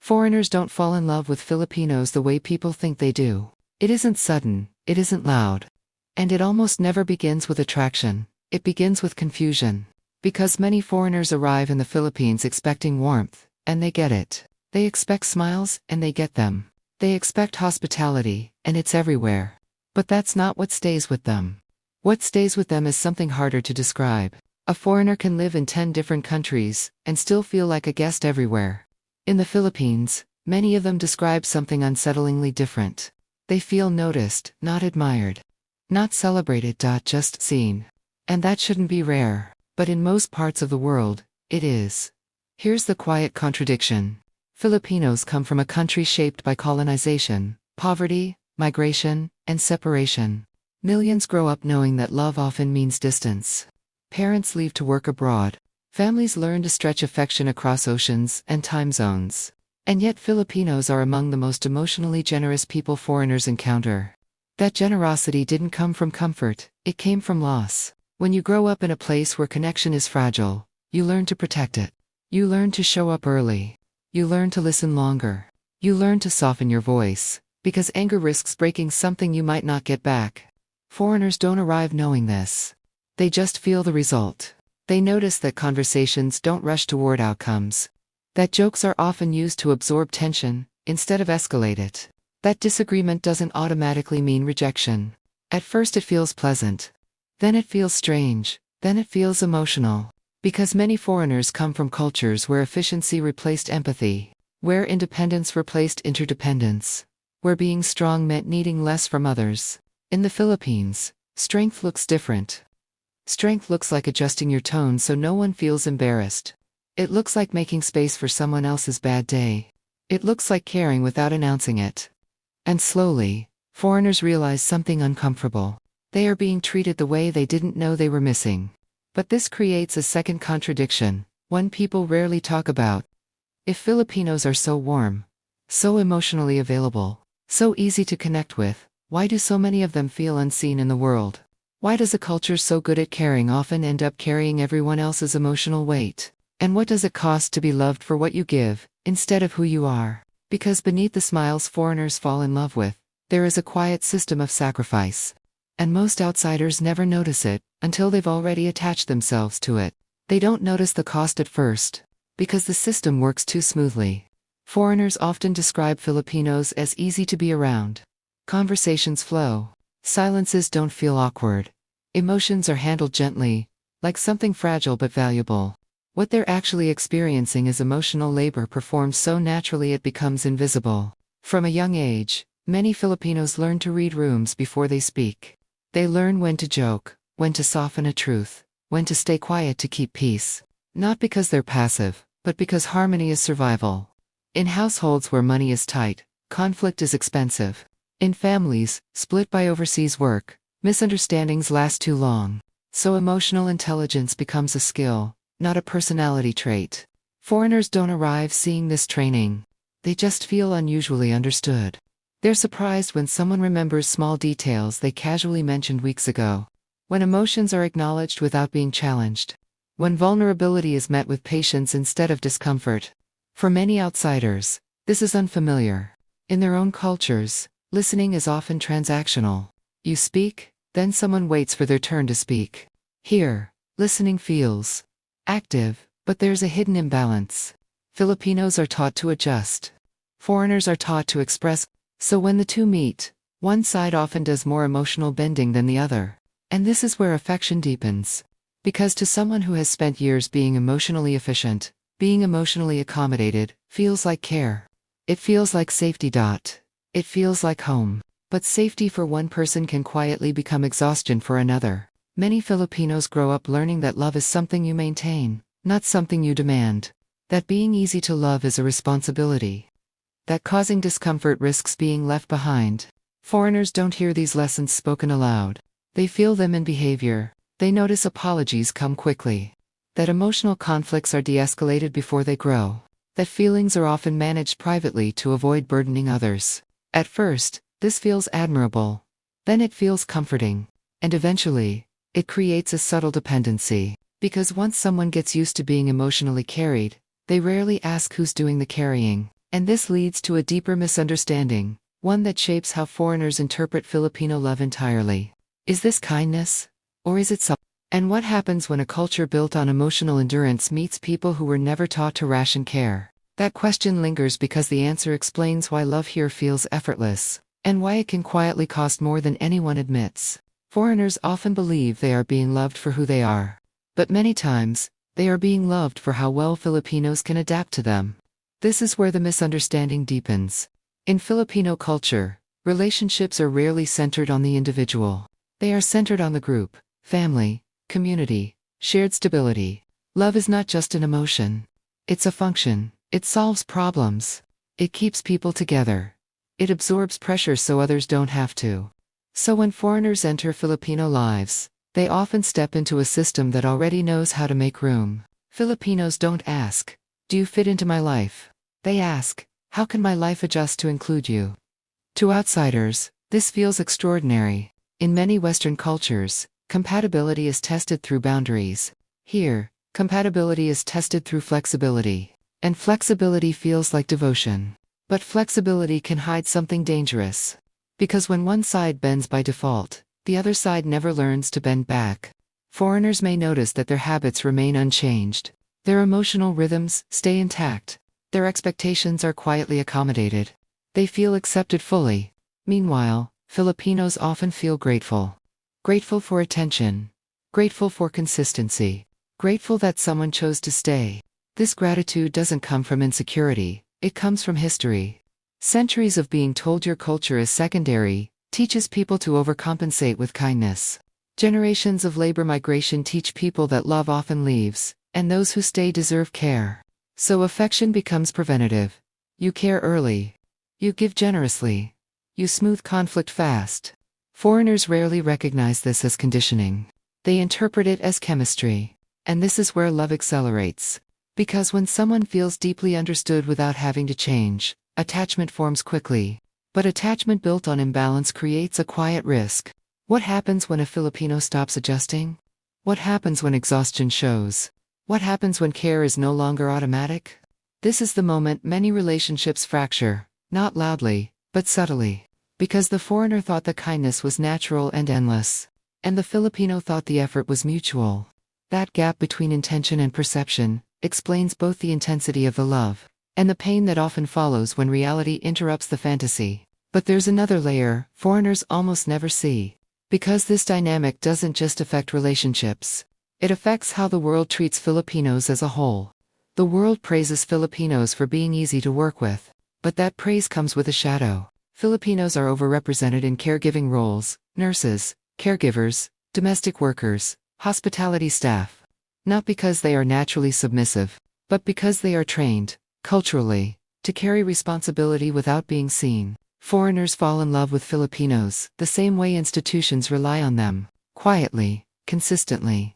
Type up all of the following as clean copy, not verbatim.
Foreigners don't fall in love with Filipinos the way people think they do. It isn't sudden, it isn't loud. And it almost never begins with attraction. It begins with confusion. Because many foreigners arrive in the Philippines expecting warmth, and they get it. They expect smiles, and they get them. They expect hospitality, and it's everywhere. But that's not what stays with them. What stays with them is something harder to describe. A foreigner can live in 10 different countries, and still feel like a guest everywhere. In the Philippines, many of them describe something unsettlingly different. They feel noticed, not admired. Not celebrated, just seen. And that shouldn't be rare. But in most parts of the world, it is. Here's the quiet contradiction. Filipinos come from a country shaped by colonization, poverty, migration, and separation. Millions grow up knowing that love often means distance. Parents leave to work abroad. Families learn to stretch affection across oceans and time zones. And yet Filipinos are among the most emotionally generous people foreigners encounter. That generosity didn't come from comfort, it came from loss. When you grow up in a place where connection is fragile, you learn to protect it. You learn to show up early. You learn to listen longer. You learn to soften your voice, because anger risks breaking something you might not get back. Foreigners don't arrive knowing this. They just feel the result. They notice that conversations don't rush toward outcomes. That jokes are often used to absorb tension, instead of escalate it. That disagreement doesn't automatically mean rejection. At first it feels pleasant. Then it feels strange. Then it feels emotional. Because many foreigners come from cultures where efficiency replaced empathy. Where independence replaced interdependence. Where being strong meant needing less from others. In the Philippines, strength looks different. Strength looks like adjusting your tone so no one feels embarrassed. It looks like making space for someone else's bad day. It looks like caring without announcing it. And slowly, foreigners realize something uncomfortable. They are being treated the way they didn't know they were missing. But this creates a second contradiction, one people rarely talk about. If Filipinos are so warm, so emotionally available, so easy to connect with, why do so many of them feel unseen in the world? Why does a culture so good at caring often end up carrying everyone else's emotional weight? And what does it cost to be loved for what you give, instead of who you are? Because beneath the smiles foreigners fall in love with, there is a quiet system of sacrifice. And most outsiders never notice it, until they've already attached themselves to it. They don't notice the cost at first, because the system works too smoothly. Foreigners often describe Filipinos as easy to be around. Conversations flow. Silences don't feel awkward. Emotions are handled gently, like something fragile but valuable. What they're actually experiencing is emotional labor performed so naturally it becomes invisible. From a young age, many Filipinos learn to read rooms before they speak. They learn when to joke, when to soften a truth, when to stay quiet to keep peace. Not because they're passive, but because harmony is survival. In households where money is tight, conflict is expensive. In families, split by overseas work, misunderstandings last too long. So emotional intelligence becomes a skill, not a personality trait. Foreigners don't arrive seeing this training. They just feel unusually understood. They're surprised when someone remembers small details they casually mentioned weeks ago. When emotions are acknowledged without being challenged. When vulnerability is met with patience instead of discomfort. For many outsiders, this is unfamiliar. In their own cultures, listening is often transactional. You speak, then someone waits for their turn to speak. Here, listening feels active, but there's a hidden imbalance. Filipinos are taught to adjust. Foreigners are taught to express, so when the two meet, one side often does more emotional bending than the other. And this is where affection deepens. Because to someone who has spent years being emotionally efficient, being emotionally accommodated, feels like care. It feels like safety. It feels like home. But safety for one person can quietly become exhaustion for another. Many Filipinos grow up learning that love is something you maintain, not something you demand. That being easy to love is a responsibility. That causing discomfort risks being left behind. Foreigners don't hear these lessons spoken aloud. They feel them in behavior. They notice apologies come quickly. That emotional conflicts are de-escalated before they grow. That feelings are often managed privately to avoid burdening others. At first, this feels admirable. Then it feels comforting. And eventually, it creates a subtle dependency. Because once someone gets used to being emotionally carried, they rarely ask who's doing the carrying. And this leads to a deeper misunderstanding, one that shapes how foreigners interpret Filipino love entirely. Is this kindness? Or is it something? And what happens when a culture built on emotional endurance meets people who were never taught to ration care? That question lingers because the answer explains why love here feels effortless, and why it can quietly cost more than anyone admits. Foreigners often believe they are being loved for who they are. But many times, they are being loved for how well Filipinos can adapt to them. This is where the misunderstanding deepens. In Filipino culture, relationships are rarely centered on the individual. They are centered on the group, family, community, shared stability. Love is not just an emotion. It's a function. It solves problems. It keeps people together. It absorbs pressure so others don't have to. So when foreigners enter Filipino lives, they often step into a system that already knows how to make room. Filipinos don't ask, "Do you fit into my life?" They ask, "How can my life adjust to include you?" To outsiders, this feels extraordinary. In many Western cultures, compatibility is tested through boundaries. Here, compatibility is tested through flexibility. And flexibility feels like devotion. But flexibility can hide something dangerous. Because when one side bends by default, the other side never learns to bend back. Foreigners may notice that their habits remain unchanged. Their emotional rhythms stay intact. Their expectations are quietly accommodated. They feel accepted fully. Meanwhile, Filipinos often feel grateful. Grateful for attention. Grateful for consistency. Grateful that someone chose to stay. This gratitude doesn't come from insecurity, it comes from history. Centuries of being told your culture is secondary teaches people to overcompensate with kindness. Generations of labor migration teach people that love often leaves, and those who stay deserve care. So affection becomes preventative. You care early. You give generously. You smooth conflict fast. Foreigners rarely recognize this as conditioning. They interpret it as chemistry. And this is where love accelerates. Because when someone feels deeply understood without having to change, attachment forms quickly. But attachment built on imbalance creates a quiet risk. What happens when a Filipino stops adjusting? What happens when exhaustion shows? What happens when care is no longer automatic? This is the moment many relationships fracture, not loudly, but subtly. Because the foreigner thought the kindness was natural and endless, and the Filipino thought the effort was mutual. That gap between intention and perception explains both the intensity of the love and the pain that often follows when reality interrupts the fantasy. But there's another layer foreigners almost never see. Because this dynamic doesn't just affect relationships. It affects how the world treats Filipinos as a whole. The world praises Filipinos for being easy to work with. But that praise comes with a shadow. Filipinos are overrepresented in caregiving roles: nurses, caregivers, domestic workers, hospitality staff. Not because they are naturally submissive, but because they are trained, culturally, to carry responsibility without being seen. Foreigners fall in love with Filipinos the same way institutions rely on them, quietly, consistently,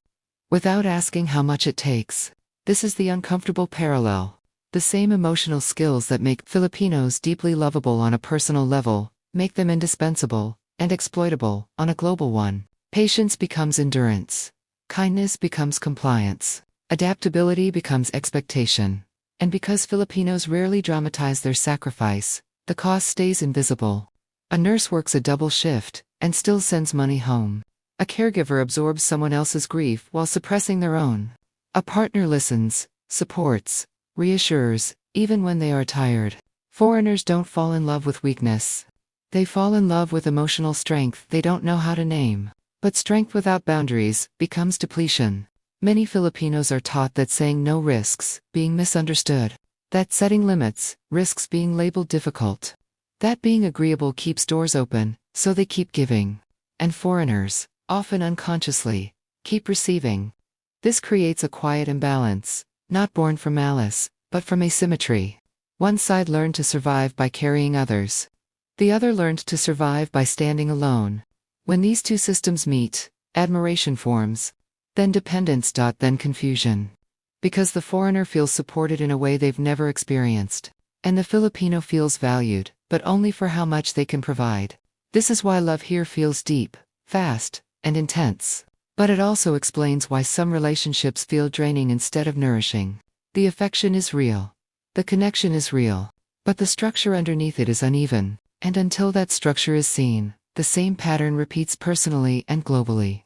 without asking how much it takes. This is the uncomfortable parallel. The same emotional skills that make Filipinos deeply lovable on a personal level make them indispensable and exploitable on a global one. Patience becomes endurance. Kindness becomes compliance. Adaptability becomes expectation. And because Filipinos rarely dramatize their sacrifice, the cost stays invisible. A nurse works a double shift and still sends money home. A caregiver absorbs someone else's grief while suppressing their own. A partner listens, supports, reassures, even when they are tired. Foreigners don't fall in love with weakness. They fall in love with emotional strength they don't know how to name. But strength without boundaries becomes depletion. Many Filipinos are taught that saying no risks being misunderstood. That setting limits risks being labeled difficult. That being agreeable keeps doors open, so they keep giving. And foreigners, often unconsciously, keep receiving. This creates a quiet imbalance, not born from malice, but from asymmetry. One side learned to survive by carrying others. The other learned to survive by standing alone. When these two systems meet, admiration forms, then dependence. Then confusion. Because the foreigner feels supported in a way they've never experienced. And the Filipino feels valued, but only for how much they can provide. This is why love here feels deep, fast, and intense. But it also explains why some relationships feel draining instead of nourishing. The affection is real. The connection is real. But the structure underneath it is uneven, and until that structure is seen, the same pattern repeats personally and globally.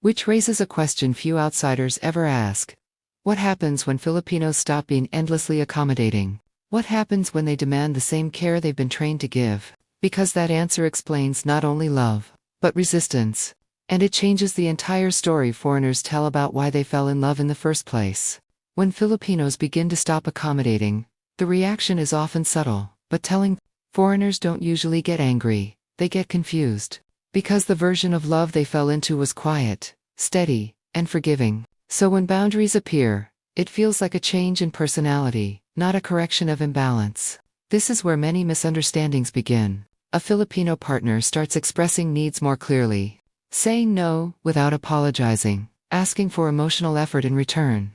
Which raises a question few outsiders ever ask. What happens when Filipinos stop being endlessly accommodating? What happens when they demand the same care they've been trained to give? Because that answer explains not only love, but resistance. And it changes the entire story foreigners tell about why they fell in love in the first place. When Filipinos begin to stop accommodating, the reaction is often subtle, but telling. Foreigners don't usually get angry, they get confused. Because the version of love they fell into was quiet, steady, and forgiving. So when boundaries appear, it feels like a change in personality, not a correction of imbalance. This is where many misunderstandings begin. A Filipino partner starts expressing needs more clearly, saying no without apologizing, asking for emotional effort in return.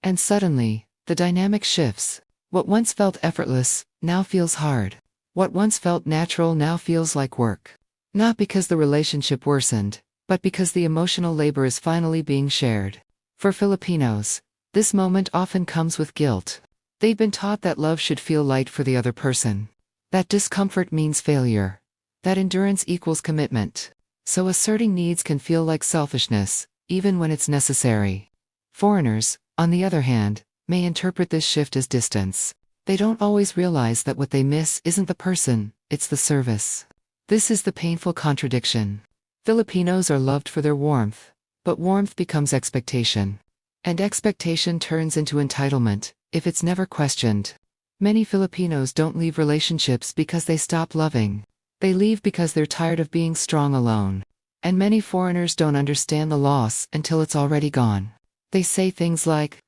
And suddenly, the dynamic shifts. What once felt effortless, now feels hard. What once felt natural now feels like work. Not because the relationship worsened, but because the emotional labor is finally being shared. For Filipinos, this moment often comes with guilt. They've been taught that love should feel light for the other person. That discomfort means failure. That endurance equals commitment. So asserting needs can feel like selfishness, even when it's necessary. Foreigners, on the other hand, may interpret this shift as distance. They don't always realize that what they miss isn't the person, it's the service. This is the painful contradiction. Filipinos are loved for their warmth, but warmth becomes expectation. And expectation turns into entitlement, if it's never questioned. Many Filipinos don't leave relationships because they stop loving. They leave because they're tired of being strong alone. And many foreigners don't understand the loss until it's already gone. They say things like,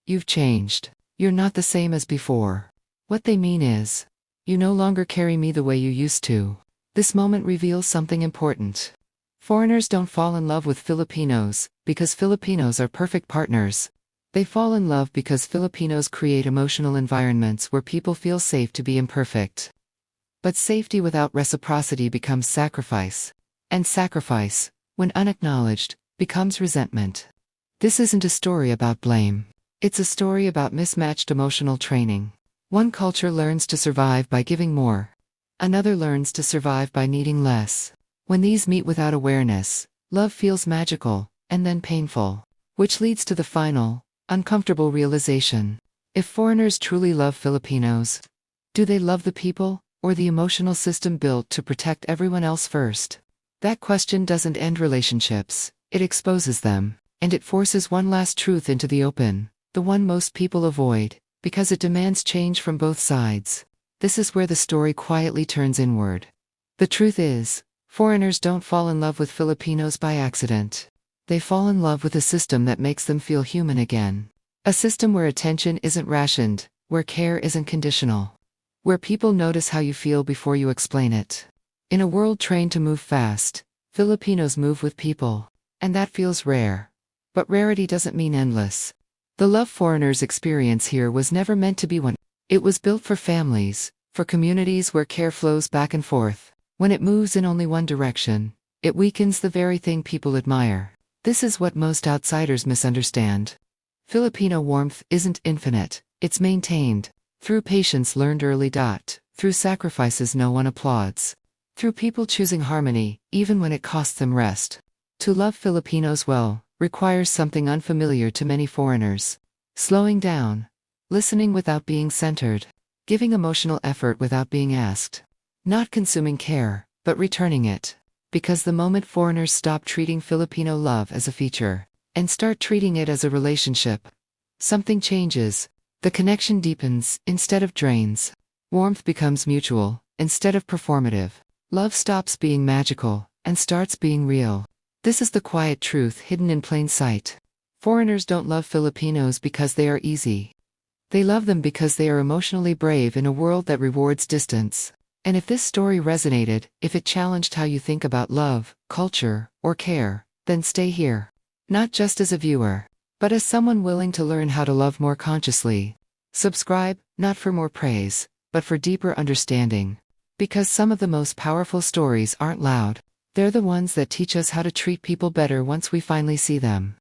"You've changed. You're not the same as before." What they mean is, "You no longer carry me the way you used to." This moment reveals something important. Foreigners don't fall in love with Filipinos because Filipinos are perfect partners. They fall in love because Filipinos create emotional environments where people feel safe to be imperfect. But safety without reciprocity becomes sacrifice. And sacrifice, when unacknowledged, becomes resentment. This isn't a story about blame. It's a story about mismatched emotional training. One culture learns to survive by giving more. Another learns to survive by needing less. When these meet without awareness, love feels magical, and then painful. Which leads to the final, uncomfortable realization. If foreigners truly love Filipinos, do they love the people, or the emotional system built to protect everyone else first? That question doesn't end relationships, it exposes them, and it forces one last truth into the open. The one most people avoid, because it demands change from both sides. This is where the story quietly turns inward. The truth is, foreigners don't fall in love with Filipinos by accident. They fall in love with a system that makes them feel human again. A system where attention isn't rationed, where care isn't conditional. Where people notice how you feel before you explain it. In a world trained to move fast, Filipinos move with people. And that feels rare. But rarity doesn't mean endless. The love foreigners experience here was never meant to be one. It was built for families, for communities where care flows back and forth. When it moves in only one direction, it weakens the very thing people admire. This is what most outsiders misunderstand. Filipino warmth isn't infinite, it's maintained. Through patience learned early. Through sacrifices no one applauds. Through people choosing harmony, even when it costs them rest. To love Filipinos well requires something unfamiliar to many foreigners. Slowing down. Listening without being centered. Giving emotional effort without being asked. Not consuming care, but returning it. Because the moment foreigners stop treating Filipino love as a feature, and start treating it as a relationship, something changes. The connection deepens, instead of drains. Warmth becomes mutual, instead of performative. Love stops being magical, and starts being real. This is the quiet truth hidden in plain sight. Foreigners don't love Filipinos because they are easy. They love them because they are emotionally brave in a world that rewards distance. And if this story resonated, if it challenged how you think about love, culture, or care, then stay here. Not just as a viewer, but as someone willing to learn how to love more consciously. Subscribe, not for more praise, but for deeper understanding. Because some of the most powerful stories aren't loud. They're the ones that teach us how to treat people better once we finally see them.